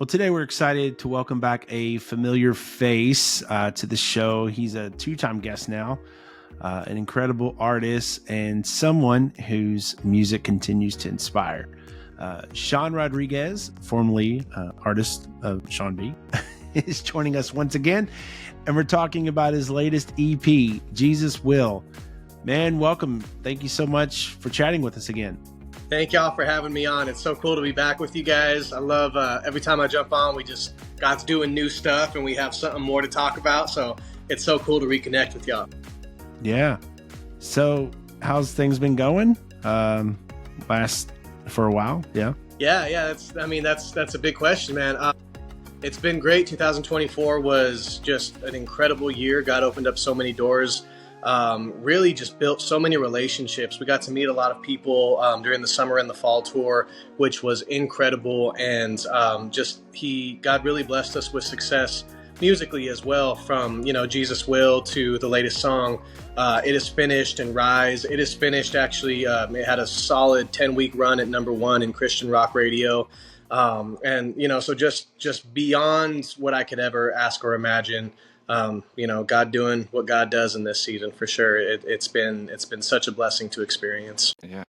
today we're excited to welcome back a familiar face to the show. He's a two-time guest now, an incredible artist, and someone whose music continues to inspire. Sean Rodriguez, formerly artist of Sean B, is joining us once again, and we're talking about his latest EP, Jesus Will. Man, welcome. Thank you so much for chatting with us again. Thank y'all for having me on. It's so cool to be back with you guys. I love every time I jump on, God's doing new stuff and we have something more to talk about. So it's so cool to reconnect with y'all. Yeah. So how's things been going? Last for a while. Yeah. Yeah. That's a big question, man. It's been great. 2024 was just an incredible year. God opened up so many doors. Really just built so many relationships. We got to meet a lot of people during the summer and the fall tour, which was incredible. And God really blessed us with success musically as well, from, Jesus Will to the latest song, It Is Finished, and Rise. It Is Finished actually it had a solid 10-week run at #1 in Christian rock radio. So just beyond what I could ever ask or imagine. God doing what God does in this season for sure. It's been such a blessing to experience. Yeah.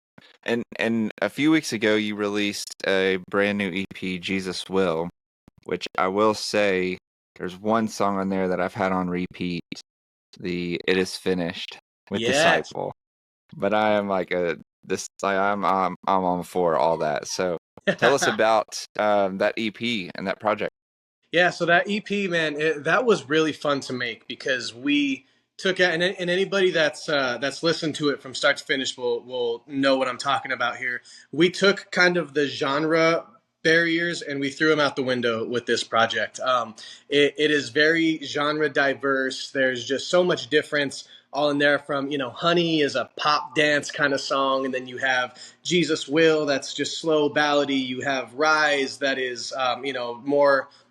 And a few weeks ago you released a brand new EP, Jesus Will, which I will say there's one song on there that I've had on repeat, the It Is Finished with Disciple. But I am I'm on for all that. So tell us about that EP and that project. Yeah, so that EP, man, that was really fun to make because we took it, and anybody that's listened to it from start to finish will know what I'm talking about here. We took kind of the genre barriers and we threw them out the window with this project. It is very genre diverse. There's just so much difference all in there, from, Honey is a pop dance kind of song. And then you have Jesus Will, that's just slow ballady. You have Rise, that is,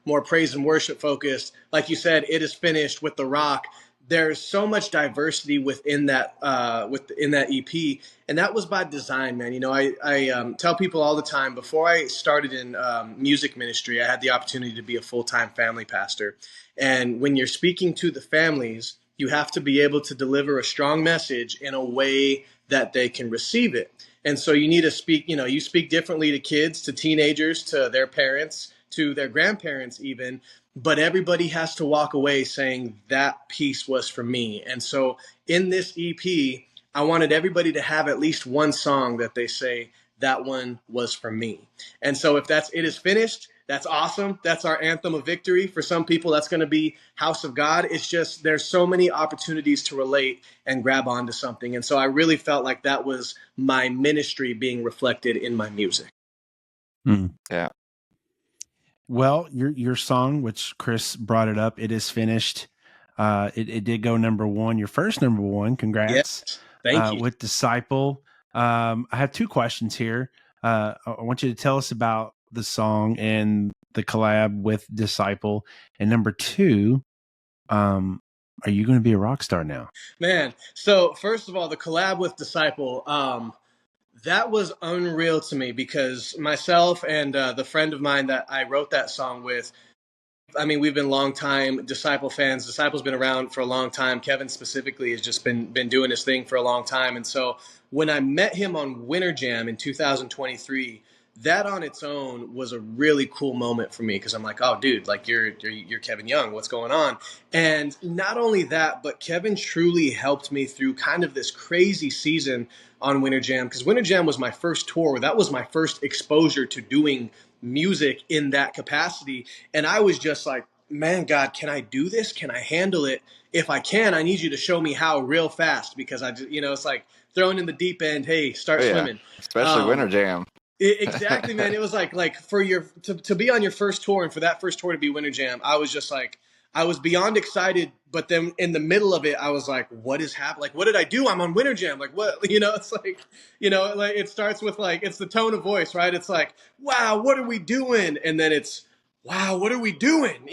more praise and worship focused. Like you said, It Is Finished with The Rock. There's so much diversity within that EP, and that was by design, man. I tell people all the time, before I started in music ministry, I had the opportunity to be a full-time family pastor. And when you're speaking to the families, you have to be able to deliver a strong message in a way that they can receive it. And so you need to speak, you speak differently to kids, to teenagers, to their parents, to their grandparents even, but everybody has to walk away saying that piece was for me. And so in this EP, I wanted everybody to have at least one song that they say, that one was for me. And so if that's It Is Finished, that's awesome. That's our anthem of victory. For some people, that's going to be House of God. It's just, there's so many opportunities to relate and grab onto something. And so I really felt like that was my ministry being reflected in my music. Yeah. Well, your song, which Chris brought it up, It Is Finished. It did go #1, your first #1. Congrats. Yes, thank you. With Disciple. I have two questions here. I want you to tell us about the song and the collab with Disciple. And #2, are you going to be a rock star now? Man, so first of all, the collab with Disciple, that was unreal to me because myself and the friend of mine that I wrote that song with, we've been long-time Disciple fans. Disciple's been around for a long time. Kevin specifically has just been doing his thing for a long time. And so when I met him on Winter Jam in 2023, that on its own was a really cool moment for me because I'm like, oh, dude, like you're Kevin Young. What's going on? And not only that, but Kevin truly helped me through kind of this crazy season on Winter Jam, because Winter Jam was my first tour. That was my first exposure to doing music in that capacity. And I was just like, man, God, can I do this? Can I handle it? If I can, I need you to show me how real fast, because it's like throwing in the deep end. Hey, start swimming. Especially Winter Jam. Exactly, man. It was like for to be on your first tour, and for that first tour to be Winter Jam, I was just like, I was beyond excited. But then in the middle of it, I was like, what is happening? Like, what did I do? I'm on Winter Jam. Like, what? It's like, like it starts with like, it's the tone of voice, right? It's like, wow, what are we doing? And then it's, wow, what are we doing?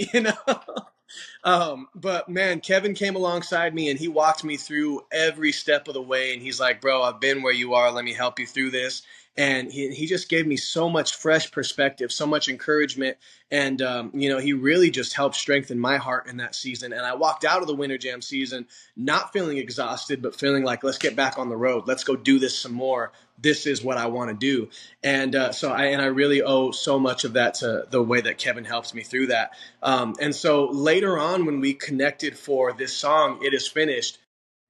But man, Kevin came alongside me and he walked me through every step of the way. And he's like, bro, I've been where you are. Let me help you through this. And he just gave me so much fresh perspective, so much encouragement. And, he really just helped strengthen my heart in that season. And I walked out of the Winter Jam season not feeling exhausted, but feeling like, let's get back on the road. Let's go do this some more. This is what I want to do. And I really owe so much of that to the way that Kevin helped me through that. And so later on, when we connected for this song, It Is Finished,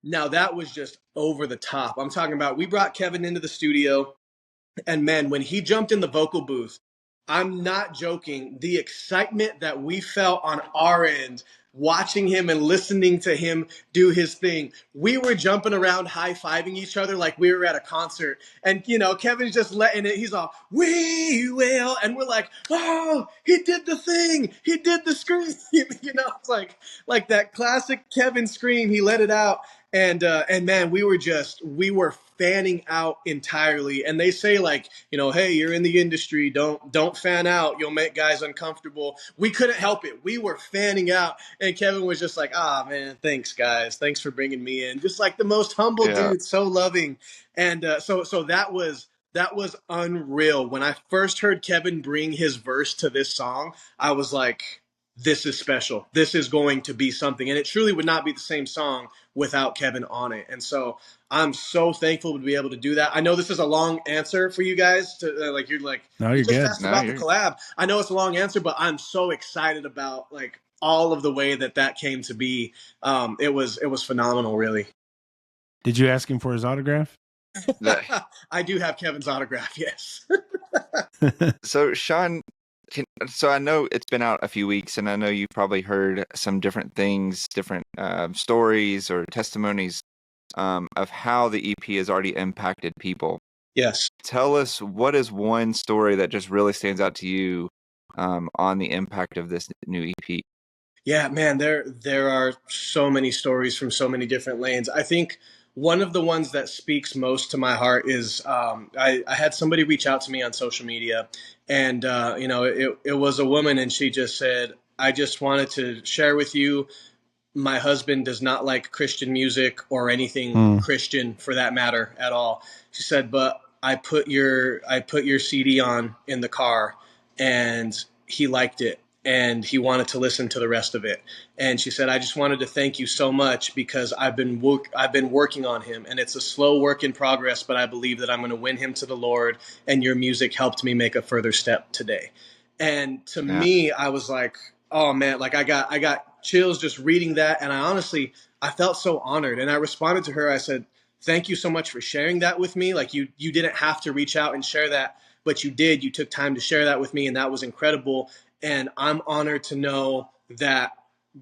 now that was just over the top. I'm talking about, we brought Kevin into the studio, and man, when he jumped in the vocal booth, I'm not joking, the excitement that we felt on our end watching him and listening to him do his thing. We were jumping around, high-fiving each other like we were at a concert. And, Kevin's just letting it. He's all, "We will." And we're like, "Oh, he did the thing. He did the scream." It's like that classic Kevin scream. He let it out. And man, we were fanning out entirely. And they say, like, hey, you're in the industry, don't fan out, you'll make guys uncomfortable. We couldn't help it. We were fanning out, and Kevin was just like, man, thanks guys, thanks for bringing me in. Just like the most humble dude, so loving. And so that was unreal. When I first heard Kevin bring his verse to this song, I was like, this is special. This is going to be something. And it truly would not be the same song without Kevin on it. And so I'm so thankful to be able to do that. I know this is a long answer for you guys to No, you you're just good. asked about the collab. I know it's a long answer, but I'm so excited about like all of the way that came to be. It was phenomenal, really. Did you ask him for his autograph? I do have Kevin's autograph. Yes. So Sean, so I know it's been out a few weeks, and I know you've probably heard some different things, different stories or testimonies of how the EP has already impacted people. Yes. Tell us, what is one story that just really stands out to you on the impact of this new EP? Yeah, man, there are so many stories from so many different lanes. I think one of the ones that speaks most to my heart is I had somebody reach out to me on social media, and it was a woman, and she just said, "I just wanted to share with you, my husband does not like Christian music or anything Christian for that matter at all." She said, "But I put your CD on in the car, and he liked it, and he wanted to listen to the rest of it." And she said, "I just wanted to thank you so much, because I've been working on him, and it's a slow work in progress, but I believe that I'm going to win him to the Lord, and your music helped me make a further step today." And to me, I was like, oh man, like I got chills just reading that. And I felt so honored. And I responded to her. I said, "Thank you so much for sharing that with me. Like you didn't have to reach out and share that, but you did. You took time to share that with me, and that was incredible. And I'm honored to know that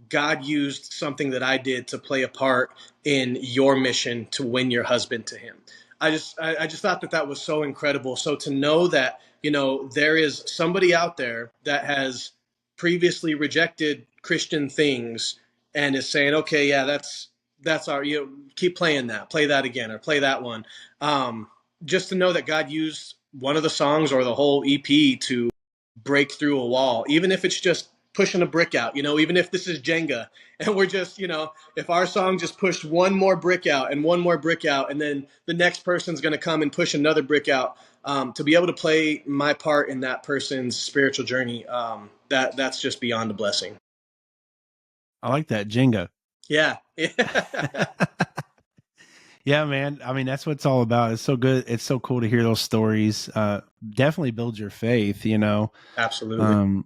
God used something that I did to play a part in your mission to win your husband to him." I just thought that was so incredible. So to know that, there is somebody out there that has previously rejected Christian things and is saying, "Okay, yeah, that's our, keep playing that, play that again, or play that one." Just to know that God used one of the songs or the whole EP to break through a wall, even if it's just pushing a brick out, even if this is Jenga, and we're just, if our song just pushed one more brick out and one more brick out, and then the next person's going to come and push another brick out, to be able to play my part in that person's spiritual journey, that's just beyond a blessing. I like that, Jenga. Yeah. Yeah, man. I mean, that's what it's all about. It's so good. It's so cool to hear those stories. Definitely builds your faith, Absolutely.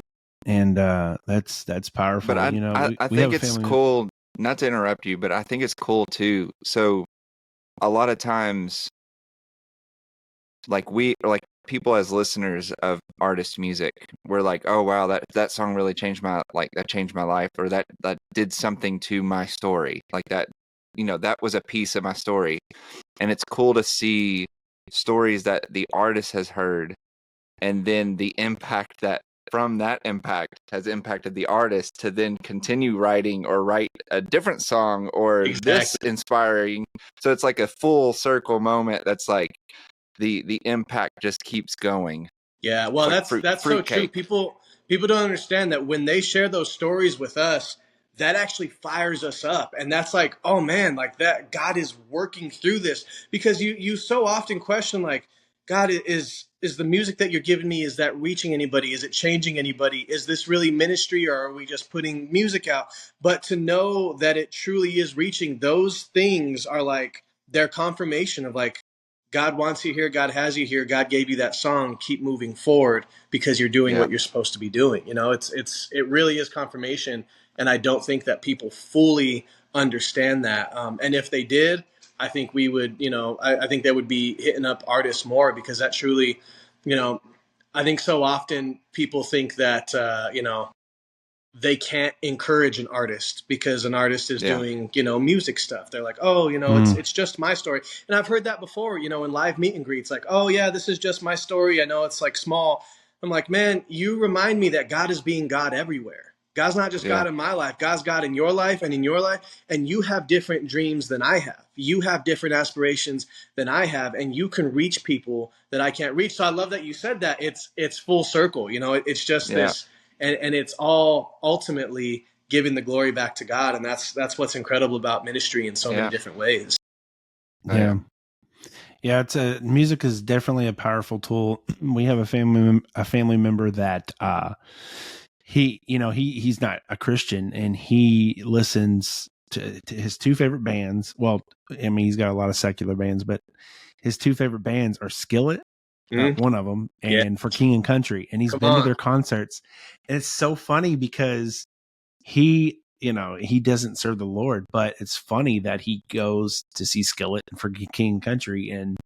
And that's powerful. But I think it's cool, not to interrupt you, but I think it's cool too. So a lot of times, like people as listeners of artist music, we're like, "Oh wow, that song really changed my life," or that did something to my story, like that, that was a piece of my story. And it's cool to see stories that the artist has heard, and then the impact that from that impact has impacted the artist to then continue writing or write a different song or Exactly. This inspiring. So it's like a full circle moment. That's like the impact just keeps going. Yeah, well, like that's so true. People don't understand that when they share those stories with us, that actually fires us up, and that's like, oh man, like that God is working through this, because you so often question, like, God, is the music that you're giving me, is that reaching anybody? Is it changing anybody? Is this really ministry, or are we just putting music out? But to know that it truly is reaching, those things are like their confirmation of like, God wants you here, God has you here, God gave you that song, keep moving forward because you're doing Yeah. what you're supposed to be doing. It really is confirmation. And I don't think that people fully understand that. And if they did, I think we would, I think they would be hitting up artists more, because that truly, you know, I think so often people think that, they can't encourage an artist because an artist is Yeah. doing, music stuff. They're like, oh, it's just my story. And I've heard that before, in live meet and greets, like, oh yeah, this is just my story. I know it's like small. I'm like, man, you remind me that God is being God everywhere. God's not just Yeah. God in my life. God's God in your life and in your life. And you have different dreams than I have. You have different aspirations than I have, and you can reach people that I can't reach. So I love that you said that. It's full circle. It's just Yeah. this, and it's all ultimately giving the glory back to God, and that's what's incredible about ministry in so many different ways. Yeah. Yeah, music is definitely a powerful tool. We have a family member that he's not a Christian, and he listens to his two favorite bands. Well, I mean, he's got a lot of secular bands, but his two favorite bands are Skillet, one of them, and For King and Country, and he's been to their concerts. And it's so funny because he doesn't serve the Lord, but it's funny that he goes to see Skillet and For King and Country, and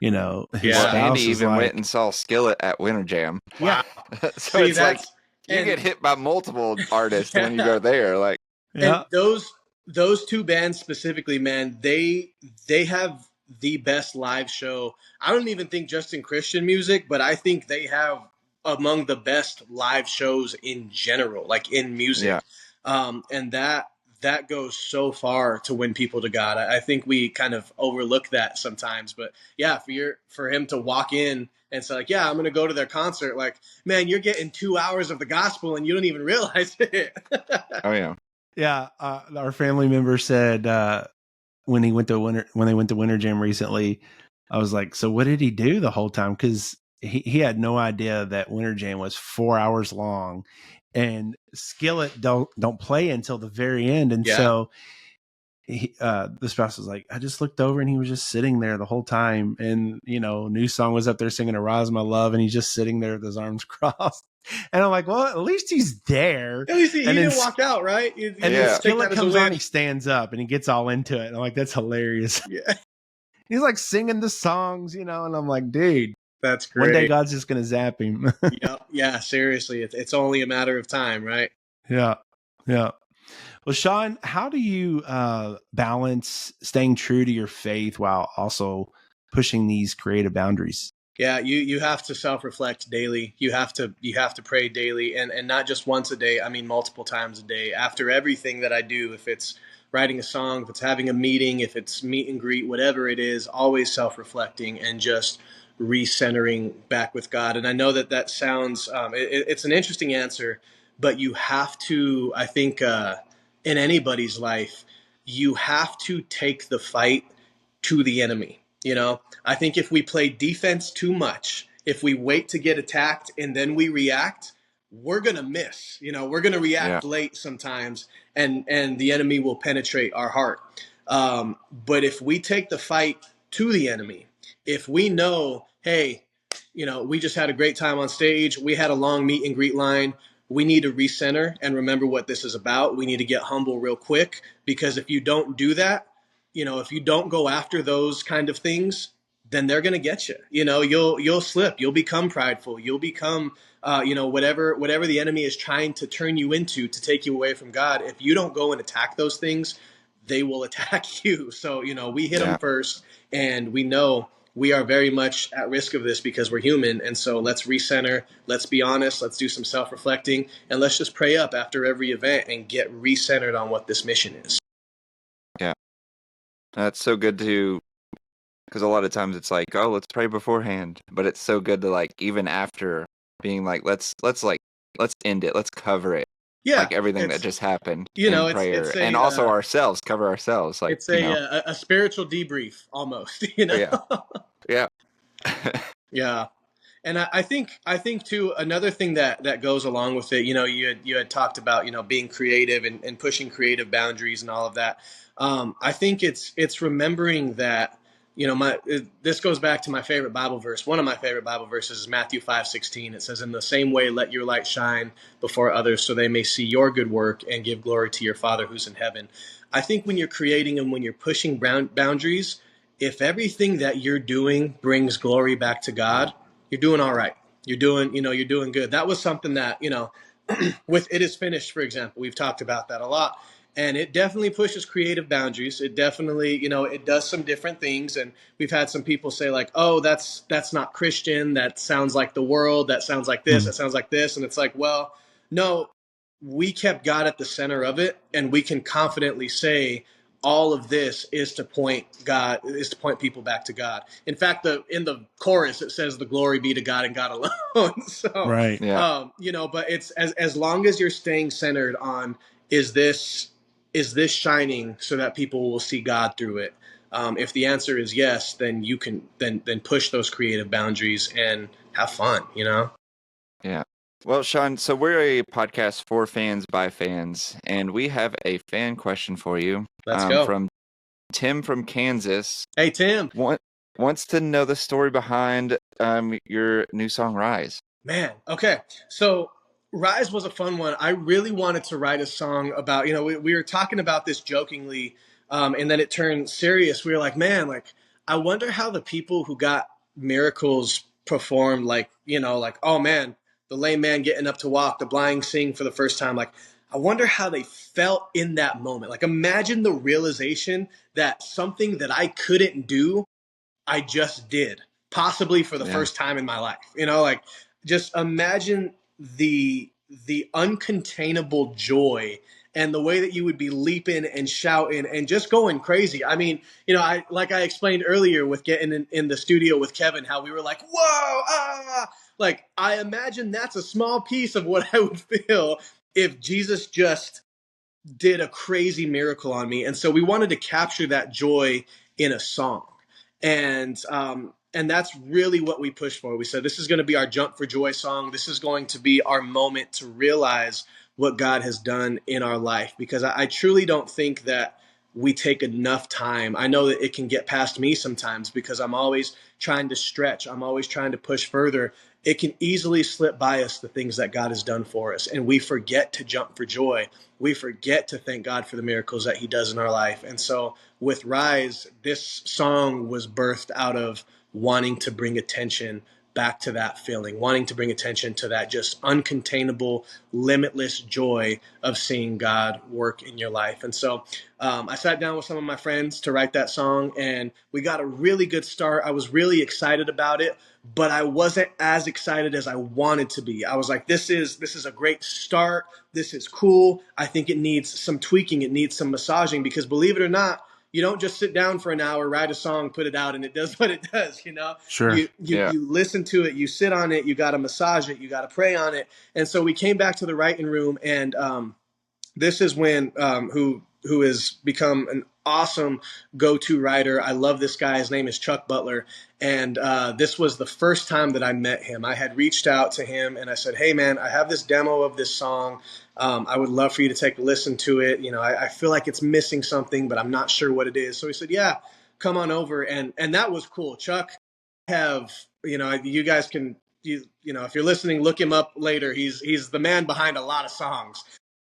his spouse Andy is even like, went and saw Skillet at Winter Jam. Wow. So it's like you get hit by multiple artists when you go there. Like, and those two bands specifically, man, they have the best live show. I don't even think just in Christian music, but I think they have among the best live shows in general, like in music. And that goes so far to win people to God. I think we kind of overlook that sometimes, but yeah, for him to walk in and say like, yeah, I'm going to go to their concert. Like, man, you're getting 2 hours of the gospel and you don't even realize it. oh yeah. Yeah, our family member said when they went to Winter Jam recently, I was like, so what did he do the whole time? Because he had no idea that Winter Jam was 4 hours long, and Skillet don't play until the very end, and so the spouse was like, I just looked over and he was just sitting there the whole time, and New Song was up there singing "Arise My Love," and he's just sitting there with his arms crossed. And I'm like, well, at least he's there. At least he didn't walk out, right? And then Skillet comes on, he stands up and he gets all into it. And I'm like, that's hilarious. Yeah. He's like singing the songs, and I'm like, dude, that's great. One day God's just going to zap him. Yeah, seriously. It's only a matter of time, right? Yeah. Well, Sean, how do you balance staying true to your faith while also pushing these creative boundaries? Yeah, you have to self-reflect daily. You have to pray daily, and not just once a day. I mean, multiple times a day. After everything that I do, if it's writing a song, if it's having a meeting, if it's meet and greet, whatever it is, always self-reflecting and just recentering back with God. And I know that sounds it's an interesting answer, but you have to. I think in anybody's life, you have to take the fight to the enemy. I think if we play defense too much, if we wait to get attacked and then we react, we're going to miss. We're going to react late sometimes, and the enemy will penetrate our heart. But if we take the fight to the enemy, if we know, hey, we just had a great time on stage, we had a long meet and greet line, we need to recenter and remember what this is about. We need to get humble real quick, because if you don't do that, if you don't go after those kind of things, then they're going to get you. You'll slip. You'll become prideful. You'll become, whatever the enemy is trying to turn you into to take you away from God. If you don't go and attack those things, they will attack you. So, we hit them first, and we know we are very much at risk of this because we're human. And so let's recenter. Let's be honest. Let's do some self-reflecting, and let's just pray up after every event and get recentered on what this mission is. Yeah. That's so good because a lot of times it's like, oh, let's pray beforehand, but it's so good to like even after being like, let's end it, let's cover it, like everything that just happened, in prayer, and also ourselves, cover ourselves, like it's a spiritual debrief almost, yeah. Yeah. And I think too, another thing that goes along with it, you had talked about, being creative and pushing creative boundaries and all of that. I think it's remembering that, this goes back to my favorite Bible verse. One of my favorite Bible verses is Matthew 5:16. It says, "In the same way, let your light shine before others so they may see your good work and give glory to your Father who's in heaven." I think when you're creating and when you're pushing boundaries, if everything that you're doing brings glory back to God, you're doing all right. You're doing good. That was something that, with It Is Finished, for example, we've talked about that a lot. And it definitely pushes creative boundaries. It definitely, it does some different things. And we've had some people say like, oh, that's not Christian. That sounds like the world. That sounds like this. That sounds like this. And it's like, well, no, we kept God at the center of it. And we can confidently say, all of this is to point people back to God. In fact, in the chorus it says the glory be to God and God alone. So, Right. Yeah. but it's as long as you're staying centered on, is this shining so that people will see God through it. If the answer is yes, then you can then push those creative boundaries and have fun. Yeah. Well, Sean, so we're a podcast for fans by fans, and we have a fan question for you. Let's go. From Tim from Kansas. Hey, Tim. Wants to know the story behind your new song, Rise. Man, okay. So Rise was a fun one. I really wanted to write a song about, we were talking about this jokingly, and then it turned serious. We were like, man, like, I wonder how the people who got miracles performed, like, oh man, the lame man getting up to walk, the blind seeing for the first time. Like, I wonder how they felt in that moment. Like, imagine the realization that something that I couldn't do, I just did, possibly for the first time in my life. Like, just imagine the uncontainable joy and the way that you would be leaping and shouting and just going crazy. I mean, I explained earlier with getting in the studio with Kevin, how we were like, whoa, ah, like, I imagine that's a small piece of what I would feel if Jesus just did a crazy miracle on me. And so we wanted to capture that joy in a song. And that's really what we pushed for. We said, this is going to be our jump for joy song. This is going to be our moment to realize what God has done in our life, because I truly don't think that we take enough time. I know that it can get past me sometimes because I'm always trying to stretch. I'm always trying to push further. It can easily slip by us, the things that God has done for us. And we forget to jump for joy. We forget to thank God for the miracles that he does in our life. And so with Rise, this song was birthed out of wanting to bring attention back to that feeling, wanting to bring attention to that just uncontainable, limitless joy of seeing God work in your life. And so I sat down with some of my friends to write that song, and we got a really good start. I was really excited about it, but I wasn't as excited as I wanted to be. I was like, this is a great start. This is cool. I think it needs some tweaking. It needs some massaging, because believe it or not, you don't just sit down for an hour, write a song, put it out, and it does what it does, Sure. You listen to it, you sit on it, you got to massage it, you got to pray on it. And so we came back to the writing room, and this is when who has become an awesome go-to writer. I love this guy. His name is Chuck Butler. And this was the first time that I met him. I had reached out to him and I said, hey, man, I have this demo of this song. I would love for you to take a listen to it. I feel like it's missing something, but I'm not sure what it is. So he said, yeah, come on over. And that was cool. Chuck, you guys can, if you're listening, look him up later. He's the man behind a lot of songs.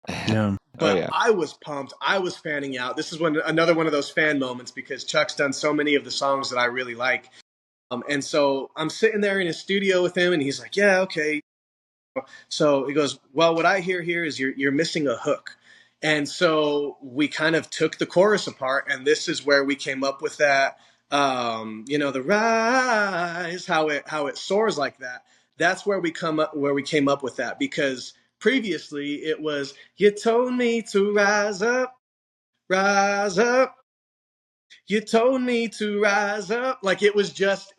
Yeah. But I was pumped. I was fanning out. This is another one of those fan moments, because Chuck's done so many of the songs that I really like. And so I'm sitting there in his studio with him, and he's like, yeah, okay. So he goes, well, what I hear here is you're missing a hook. And so we kind of took the chorus apart, and this is where we came up with that, the rise, how it soars like that. That's where we came up with that, because previously it was, you told me to rise up, rise up. You told me to rise up. Like, it was just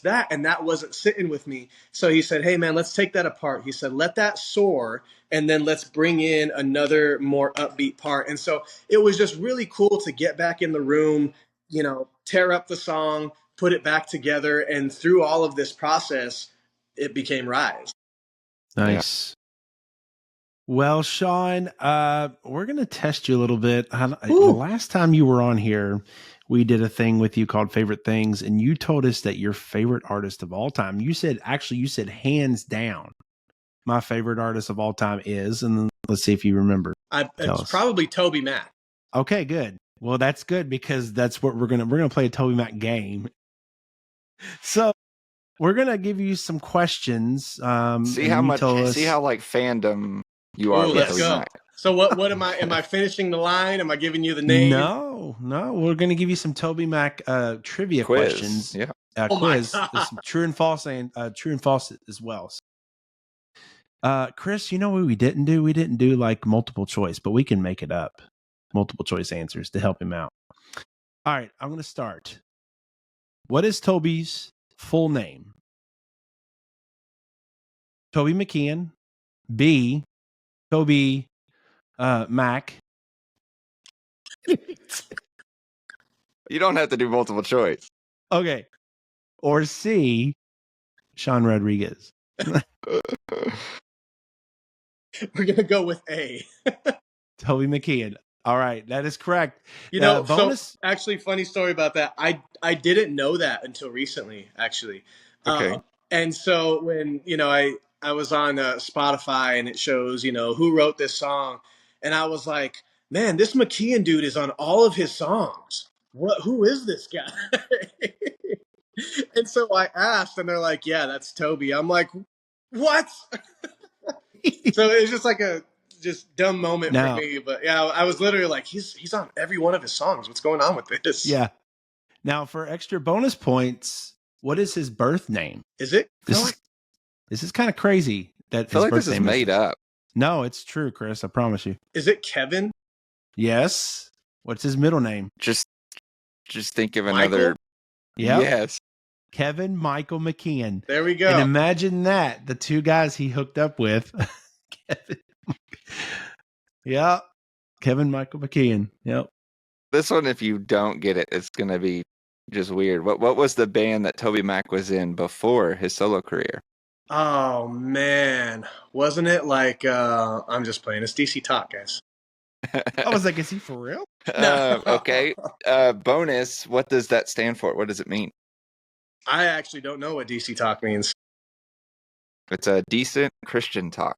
that. And that wasn't sitting with me. So he said, hey man, let's take that apart. He said, let that soar, and then let's bring in another more upbeat part. And so it was just really cool to get back in the room, tear up the song, put it back together, and through all of this process, it became Rise. Nice. Yeah. Well, Sean, we're going to test you a little bit. The last time you were on here, we did a thing with you called Favorite Things, and you told us that your favorite artist of all time, you said hands down, my favorite artist of all time is, and let's see if you remember. It's probably Toby Mac. Okay, good. Well, that's good because that's what we're going to play a Toby Mac game. So we're going to give you some questions. See how like fandom you are. Let's go. Mac. So what am I finishing the line? Am I giving you the name? No. We're going to give you some Toby Mac trivia questions. Yeah. Quiz. There's some true and false and true and false as well. Chris, you know what we didn't do? We didn't do like multiple choice, but we can make it up. Multiple choice answers to help him out. All right, I'm going to start. What is Toby's full name? Toby McKeon. B. Toby Mac. You don't have to do multiple choice. Okay. Or C. Sean Rodriguez. We're going to go with A. Toby McKeon. All right, that is correct. You know, bonus. So actually, funny story about that. I didn't know that until recently, actually. Okay. And so when I was on Spotify and it shows who wrote this song, and I was like, man, this McKeon dude is on all of his songs. Who is this guy? And so I asked, and they're like, yeah, that's Toby. I'm like, what? So it's just like a dumb moment for me, but yeah, I was literally like, he's on every one of his songs. What's going on with this? Yeah. Now for extra bonus points, what is his birth name? Is it? This is kind of crazy that his birth name is made up. No, it's true, Chris. I promise you. Is it Kevin? Yes. What's his middle name? Just think of another. Yeah. Yes. Kevin Michael McKeon. There we go. And imagine that the two guys he hooked up with. Kevin. Yeah. Kevin Michael McKeon. Yep. This one, if you don't get it, it's going to be just weird. What was the band that Toby Mac was in before his solo career? Oh, man. Wasn't it like, I'm just playing. It's DC Talk, guys. I was like, is he for real? No. Okay. Bonus, what does that stand for? What does it mean? I actually don't know what DC Talk means. It's a decent Christian talk.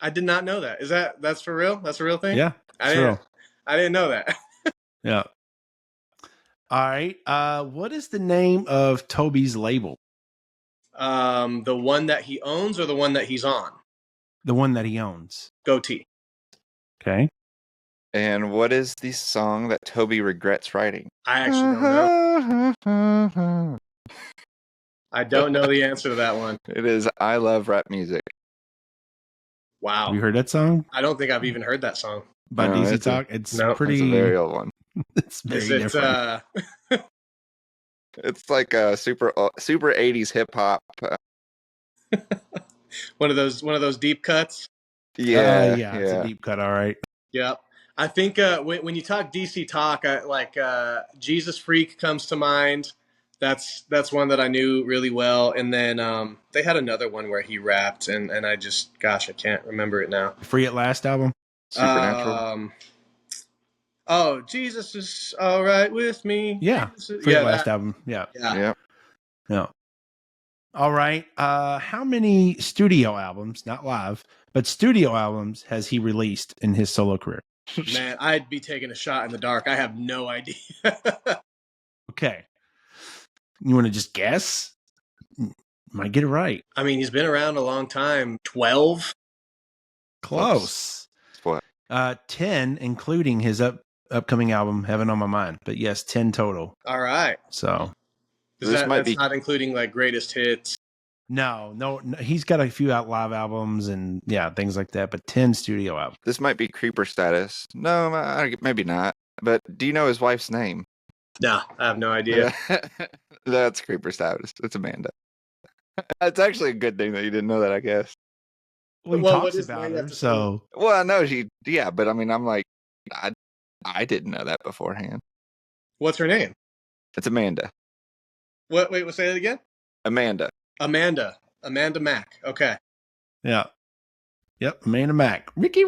I did not know that. That's for real? That's a real thing? Yeah, I didn't know that. Yeah. All right. What is the name of Toby's label? The one that he owns or the one that he's on? The one that he owns. Goatee. Okay. And what is the song that Toby regrets writing? I actually don't know. I don't know the answer to that one. It is I Love Rap Music. Wow. Have you heard that song? I don't think I've even heard that song. By DC Talk? It's pretty... It's a very old one. It's very different. It's like a super 80s hip hop. One of those deep cuts. Yeah, it's a deep cut. All right. Yep. I think when you talk DC Talk, Jesus Freak comes to mind. That's one that I knew really well. And then they had another one where he rapped, and I just, gosh, I can't remember it now. Free at Last album? Supernatural. Jesus is all right with me. Yeah. Free at Last album. Yeah. All right. How many studio albums, not live, but studio albums has he released in his solo career? Man, I'd be taking a shot in the dark. I have no idea. Okay. You want to just guess? Might get it right. I mean, he's been around a long time. 12? Close. What? 10, including his upcoming album, Heaven on My Mind. But yes, 10 total. All right. So that's not including like greatest hits. No, he's got a few live albums and things like that, but 10 studio albums. This might be creeper status. No, maybe not. But do you know his wife's name? No, I have no idea. That's creeper status. It's Amanda. It's actually a good thing that you didn't know that, I guess. Well, he talks about her, so... Well, no, but I mean, I'm like, I didn't know that beforehand. What's her name? It's Amanda. What? Wait, say that again. Amanda. Amanda Mack. Okay. Yeah. Yep. Amanda Mack. Ricky.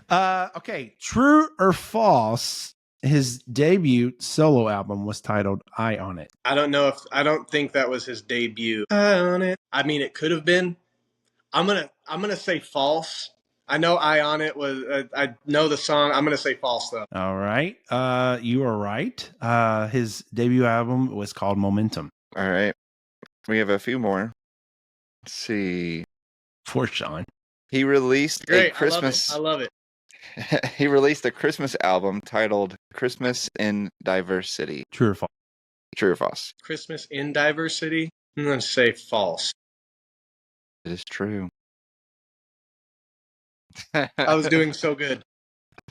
Okay. True or false? His debut solo album was titled "Eye on It." I don't think that was his debut. Eye on it. I mean, it could have been. I'm gonna say false. I know "Eye on It" was. I know the song. I'm gonna say false though. All right. You are right. His debut album was called Momentum. All right. We have a few more. Let's see. For Sean. He released Great. a Christmas. I love it. He released a Christmas album titled "Christmas in Diversity." True or false? True or false? Christmas in Diversity. I'm gonna say false. It is true. I was doing so good.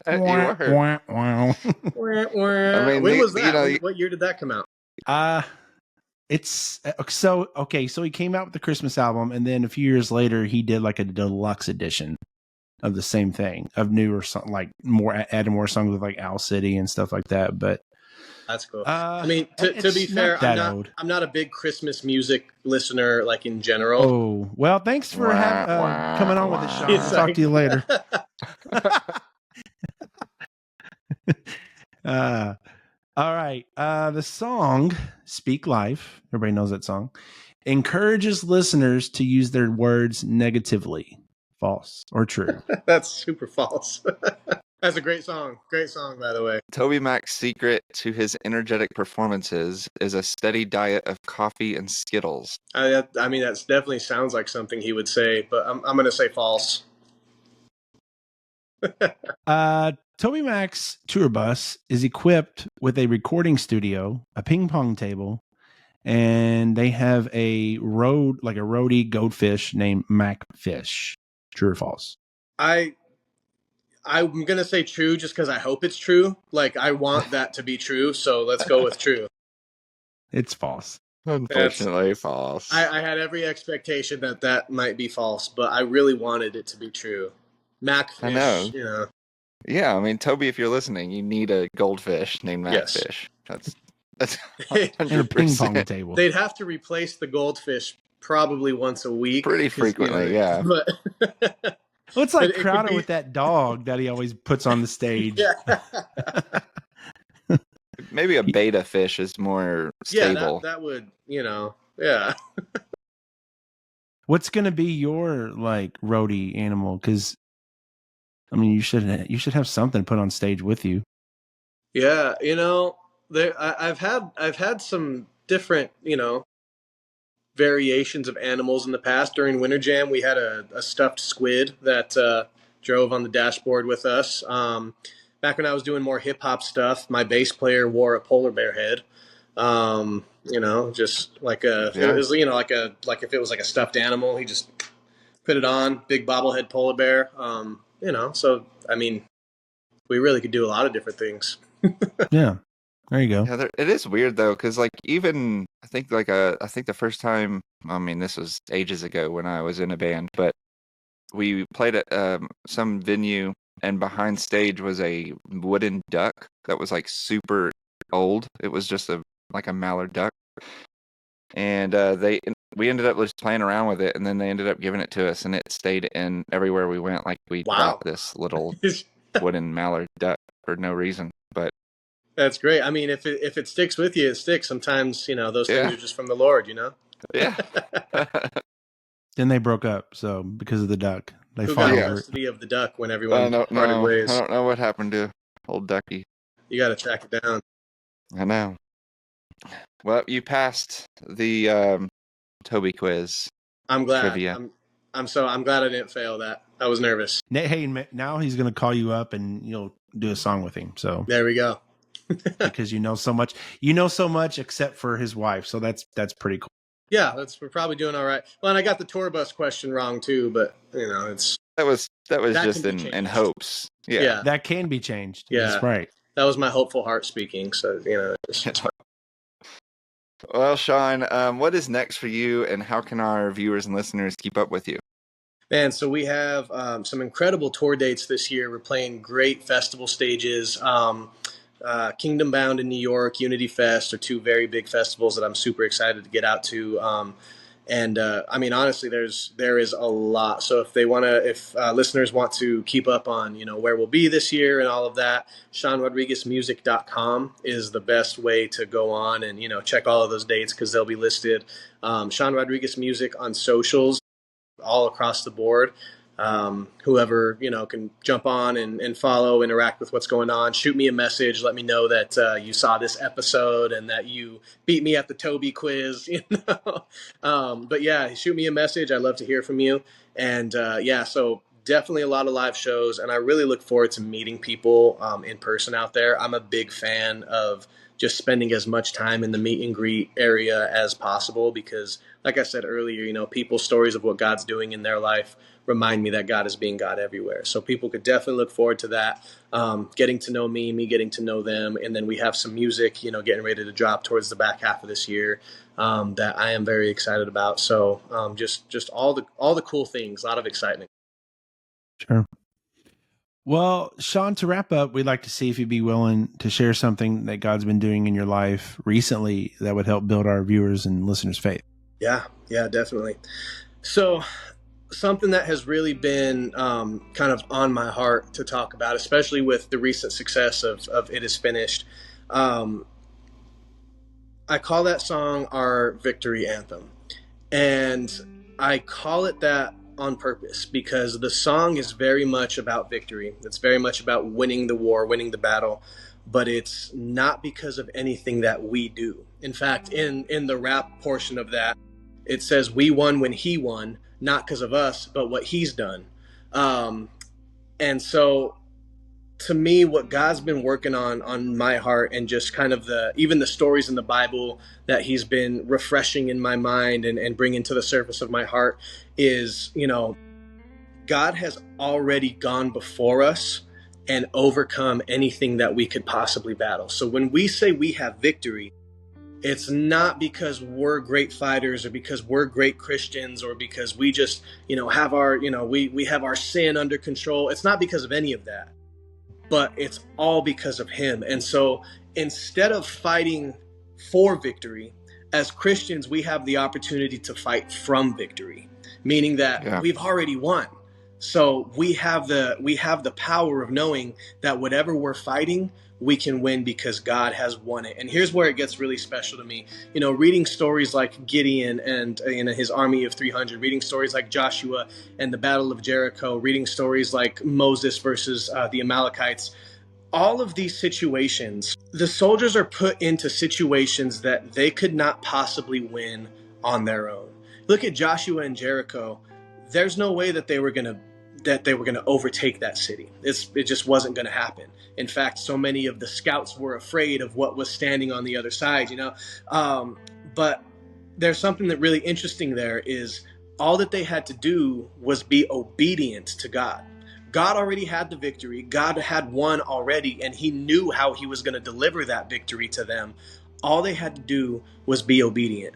You were. I mean, when was that? you know, What year did that come out? It's so okay. So he came out with the Christmas album, and then a few years later, he did like a deluxe edition of the same thing, of newer song, like added more songs with like Owl City and stuff like that. But that's cool. I mean, to be fair, I'm not a big Christmas music listener, like in general. Oh well, thanks for coming on with the show. I'll talk to you later. All right. The song "Speak Life," everybody knows that song, encourages listeners to use their words negatively. False or true? That's super false. That's a great song. Great song, by the way. Toby Mac's secret to his energetic performances is a steady diet of coffee and Skittles. I mean, that definitely sounds like something he would say, but I'm going to say false. Toby Mac's tour bus is equipped with a recording studio, a ping pong table, and they have a roadie goldfish named Macfish. True or false? I'm going to say true just because I hope it's true. Like, I want that to be true, so let's go with true. It's false. Unfortunately, false. I had every expectation that might be false, but I really wanted it to be true. Macfish, I know. You know. Yeah, I mean, Toby, if you're listening, you need a goldfish named Macfish. Yes. That's and a ping pong table. They'd have to replace the goldfish probably once a week. Pretty frequently, yeah. But well, it's like Crowder with that dog that he always puts on the stage. Yeah. Maybe a beta fish is more stable. Yeah, that would, yeah. What's going to be your like roadie animal? Because I mean, you should have something put on stage with you. Yeah, I've had some different, variations of animals in the past. During Winter Jam, we had a stuffed squid that drove on the dashboard with us. Back when I was doing more hip hop stuff, my bass player wore a polar bear head. Just like it was, like if it was like a stuffed animal, he just put it on, big bobblehead polar bear. So I mean, we really could do a lot of different things. Yeah. There you go. Yeah, it is weird though, because like even I think the first time, I mean, this was ages ago when I was in a band, but we played at some venue, and behind stage was a wooden duck that was like super old. It was just like a mallard duck, and we ended up just playing around with it, and then they ended up giving it to us, and it stayed in everywhere we went. Like we got this little wooden mallard duck for no reason, but. That's great. I mean, if it sticks with you, it sticks. Sometimes, those things are just from the Lord, Yeah. Then they broke up, so because of the duck, Who got custody of the duck when everyone parted ways? I don't know what happened to old Ducky. You got to track it down. I know. Well, you passed the Toby quiz. I'm glad. Trivia. I'm glad I didn't fail that. I was nervous. Hey, now he's going to call you up and you'll do a song with him. So there we go. Because you know so much except for his wife, so that's pretty cool. Yeah, we're probably doing all right. Well, and I got the tour bus question wrong too, but it's that was just in hopes. Yeah, that can be changed. Yeah, that's right. That was my hopeful heart speaking. So Well, Sean, what is next for you, and how can our viewers and listeners keep up with you? Man, so we have some incredible tour dates this year. We're playing great festival stages. Kingdom Bound in New York, Unity Fest are two very big festivals that I'm super excited to get out to. I mean, honestly, there is a lot. So if listeners want to keep up on, where we'll be this year and all of that, SeanRodriguezMusic.com is the best way to go on and, check all of those dates, because they'll be listed. Sean Rodriguez Music on socials all across the board. Whoever, can jump on and follow, interact with what's going on, shoot me a message, let me know that you saw this episode and that you beat me at the Toby quiz, but yeah, shoot me a message. I'd love to hear from you. And so definitely a lot of live shows, and I really look forward to meeting people in person out there. I'm a big fan of just spending as much time in the meet and greet area as possible, because like I said earlier, people's stories of what God's doing in their life remind me that God is being God everywhere. So people could definitely look forward to that. Getting to know me getting to know them. And then we have some music, getting ready to drop towards the back half of this year that I am very excited about. So just all the cool things, a lot of excitement. Sure. Well, Sean, to wrap up, we'd like to see if you'd be willing to share something that God's been doing in your life recently that would help build our viewers and listeners' faith. Yeah, definitely. So something that has really been kind of on my heart to talk about, especially with the recent success of It Is Finished. I call that song our victory anthem. And I call it that on purpose because the song is very much about victory. It's very much about winning the war, winning the battle, but it's not because of anything that we do. In fact, in the rap portion of that, it says we won when he won, not because of us, but what he's done. And so to me, what God's been working on my heart, and just kind of even the stories in the Bible that he's been refreshing in my mind and bringing to the surface of my heart is, God has already gone before us and overcome anything that we could possibly battle. So when we say we have victory, it's not because we're great fighters or because we're great Christians or because we just, have our, we have our sin under control. It's not because of any of that, but it's all because of him. And so instead of fighting for victory, as Christians, we have the opportunity to fight from victory, meaning that we've already won. So we have the power of knowing that whatever we're fighting, we can win because God has won it. And here's where it gets really special to me. Reading stories like Gideon and his army of 300, reading stories like Joshua and the Battle of Jericho, reading stories like Moses versus the Amalekites. All of these situations, the soldiers are put into situations that they could not possibly win on their own. Look at Joshua and Jericho. There's no way that they were going to overtake that city. It just wasn't going to happen. In fact, so many of the scouts were afraid of what was standing on the other side, But there's something that really interesting there is all that they had to do was be obedient to God. God already had the victory. God had won already, and he knew how he was going to deliver that victory to them. All they had to do was be obedient.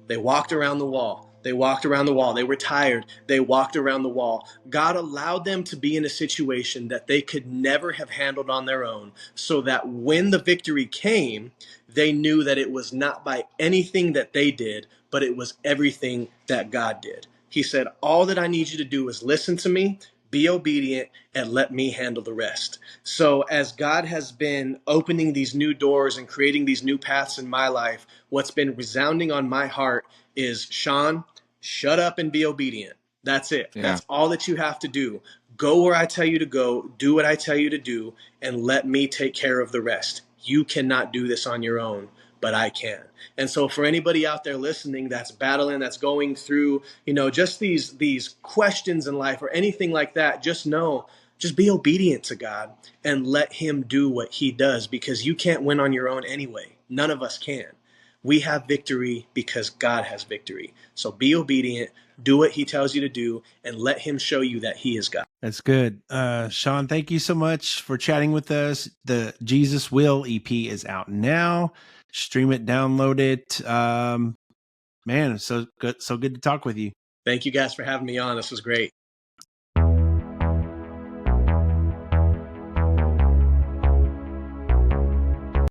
They walked around the wall. They walked around the wall. They were tired. They walked around the wall. God allowed them to be in a situation that they could never have handled on their own, so that when the victory came, they knew that it was not by anything that they did, but it was everything that God did. He said, all that I need you to do is listen to me, be obedient, and let me handle the rest. So as God has been opening these new doors and creating these new paths in my life, what's been resounding on my heart is, Sean, shut up and be obedient. That's it. Yeah. That's all that you have to do. Go where I tell you to go, do what I tell you to do, and let me take care of the rest. You cannot do this on your own, but I can. And so for anybody out there listening that's battling, that's going through, just these questions in life or anything like that, just know, just be obedient to God and let him do what he does, because you can't win on your own anyway. None of us can. We have victory because God has victory. So be obedient, do what he tells you to do, and let him show you that he is God. That's good. Sean, thank you so much for chatting with us. The Jesus Will EP is out now. Stream it, download it. Man, so good to talk with you. Thank you guys for having me on. This was great.